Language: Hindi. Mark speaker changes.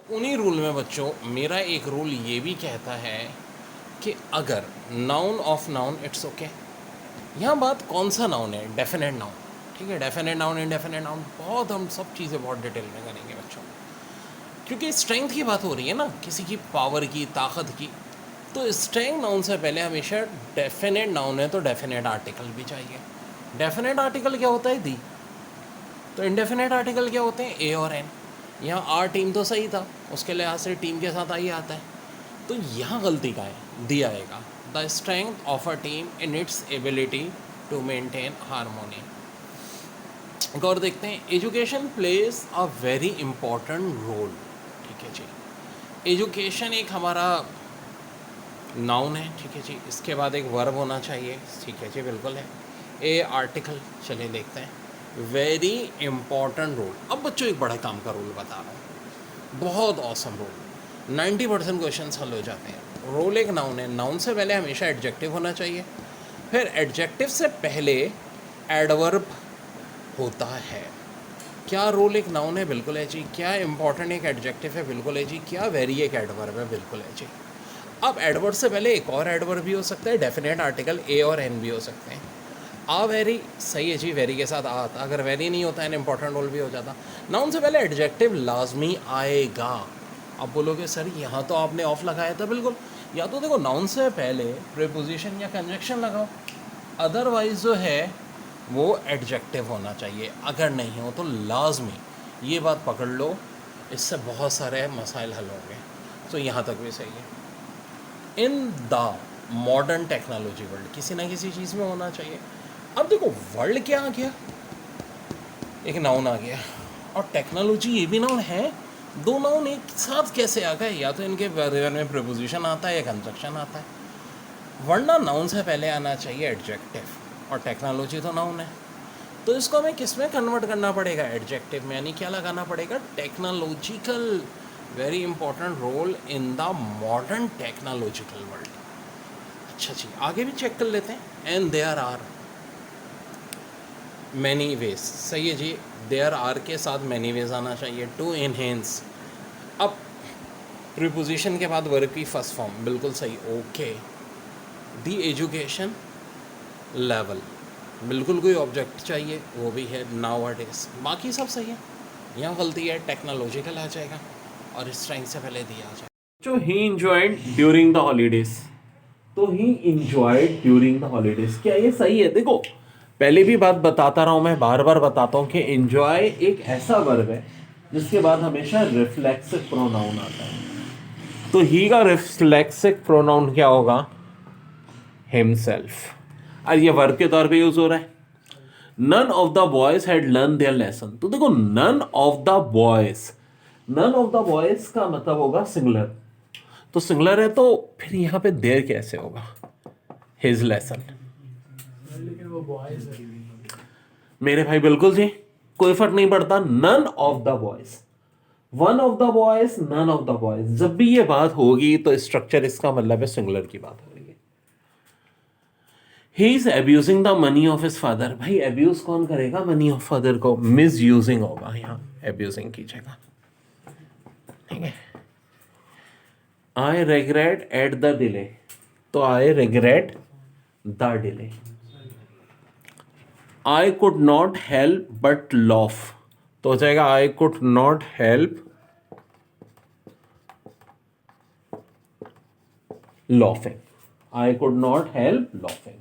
Speaker 1: उन्हीं रूल में बच्चों मेरा एक रूल ये भी कहता है कि अगर noun of noun it's okay. यहाँ बात कौन सा नाउन है? Definite noun. ठीक है, डेफिनेट नाउन इंडेफिनेट नाउन बहुत हम सब चीज़ें बहुत डिटेल में करेंगे बच्चों, क्योंकि स्ट्रेंथ की बात हो रही है ना, किसी की पावर की, ताकत की। तो स्ट्रेंथ नाउन से पहले हमेशा डेफिनेट नाउन है तो डेफिनेट आर्टिकल भी चाहिए। डेफिनेट आर्टिकल क्या होता है? दी। तो इंडेफिनेट आर्टिकल क्या होते हैं? ए और एन। यहाँ आर टीम तो सही था, उसके लिहाज से टीम के साथ आई आता है। तो यहाँ गलती का है, दी आएगा। The strength of a team in its ability to maintain harmony. एक और देखते हैं, education plays a very important role. ठीक है जी, एजुकेशन एक हमारा नाउन है। ठीक है जी, इसके बाद एक वर्ब होना चाहिए। ठीक है जी, बिल्कुल है। ए आर्टिकल, चलिए देखते हैं। Very important role. अब बच्चों एक बड़े काम का रोल बता रहा हूँ, बहुत ऑसम रोल। 90% क्वेश्चन हल हो जाते हैं। रोल एक नाउन है, नाउन से पहले हमेशा एडजेक्टिव होना चाहिए, फिर एडजेक्टिव से पहले एडवर्ब होता है। क्या रोल एक नाउन है? बिल्कुल है जी। क्या इंपॉर्टेंट एक एडजेक्टिव है? बिल्कुल है जी। क्या वेरी एक एडवर्ब है? बिल्कुल है जी। अब एडवर्ब से पहले एक और एडवर्ब भी हो सकता है, डेफिनेट आर्टिकल ए और एन भी हो सकते हैं। आ वेरी सही है जी, वेरी के साथ आ आता, अगर वेरी नहीं होता है इंपॉर्टेंट रोल भी हो जाता। नाउन से पहले एडजेक्टिव लाजमी आएगा। अब बोलोगे सर यहाँ तो आपने ऑफ लगाया था, बिल्कुल। या तो देखो नाउन से पहले प्रीपोजिशन या कंजक्शन लगाओ, अदरवाइज जो है वो एडजेक्टिव होना चाहिए, अगर नहीं हो तो लाजमी। ये बात पकड़ लो, इससे बहुत सारे मसाइल हल होंगे। तो यहाँ तक भी सही है। इन द मॉडर्न टेक्नोलॉजी वर्ल्ड, किसी ना किसी चीज़ में होना चाहिए। अब देखो वर्ल्ड क्या आ गया, एक नाउन आ गया, और टेक्नोलॉजी ये भी नाउन है। दो नाउन एक साथ कैसे आ गए? या तो इनके बारे में प्रीपोजिशन आता है या कंजक्शन आता है, वरना नाउन से पहले आना चाहिए एडजेक्टिव, और टेक्नोलॉजी तो नाउन है। तो इसको हमें किस में कन्वर्ट करना पड़ेगा? एडजेक्टिव में, यानी क्या लगाना पड़ेगा? Technological. Very important role in the modern technological world. अच्छा जी, आगे भी चेक कर लेते हैं। And there are many ways, सही है जी। देयर आर के साथ मैनी वेज आना चाहिए टू इनहेंस। अब प्रीपोजिशन के बाद वर्ब की फर्स्ट फॉर्म, बिल्कुल सही, ओके। दी एजुकेशन लेवल, बिल्कुल कोई ऑब्जेक्ट चाहिए, वो भी है नाउ अ डेज। बाकी सब सही है। यहाँ गलती है, टेक्नोलॉजिकल आ जाएगा और स्ट्रेंथ से पहले दिया आ जाएगा। जो he enjoyed during the holidays, तो he enjoyed during the holidays, क्या ये सही है? देखो पहले भी बात बताता रहा हूँ, मैं बार बार बताता हूँ कि इंजॉय एक ऐसा वर्ब है जिसके बाद हमेशा रिफ्लेक्सिव प्रोनाउन आता है। तो ही का रिफ्लेक्सिव प्रोनाउन क्या होगा? हिमसेल्फ। और ये वर्ब के तौर पे यूज हो रहा है। None of the boys had learn their lesson. तो देखो none of the boys, none of the boys का मतलब होगा सिंगुलर। तो सिंगुलर है तो फिर यहां पे देयर कैसे होगा? His lesson.
Speaker 2: लेकिन वो बॉयज है।
Speaker 1: मेरे भाई बिल्कुल जी, कोई फर्क नहीं पड़ता। None of the boys, one of the boys, none of the boys, जब भी ये बात होगी तो स्ट्रक्चर इसका मतलब है सिंगुलर की बात हो रही है। He is abusing the money of his father. भाई अब्यूज कौन करेगा मनी ऑफ फादर को? मिस यूजिंग होगा, यहाँ अब्यूजिंग की जगह। ठीक है। I regret at the delay, तो I regret the delay. I could not help but laugh, तो हो जाएगा I could not help laughing. I could not help laughing.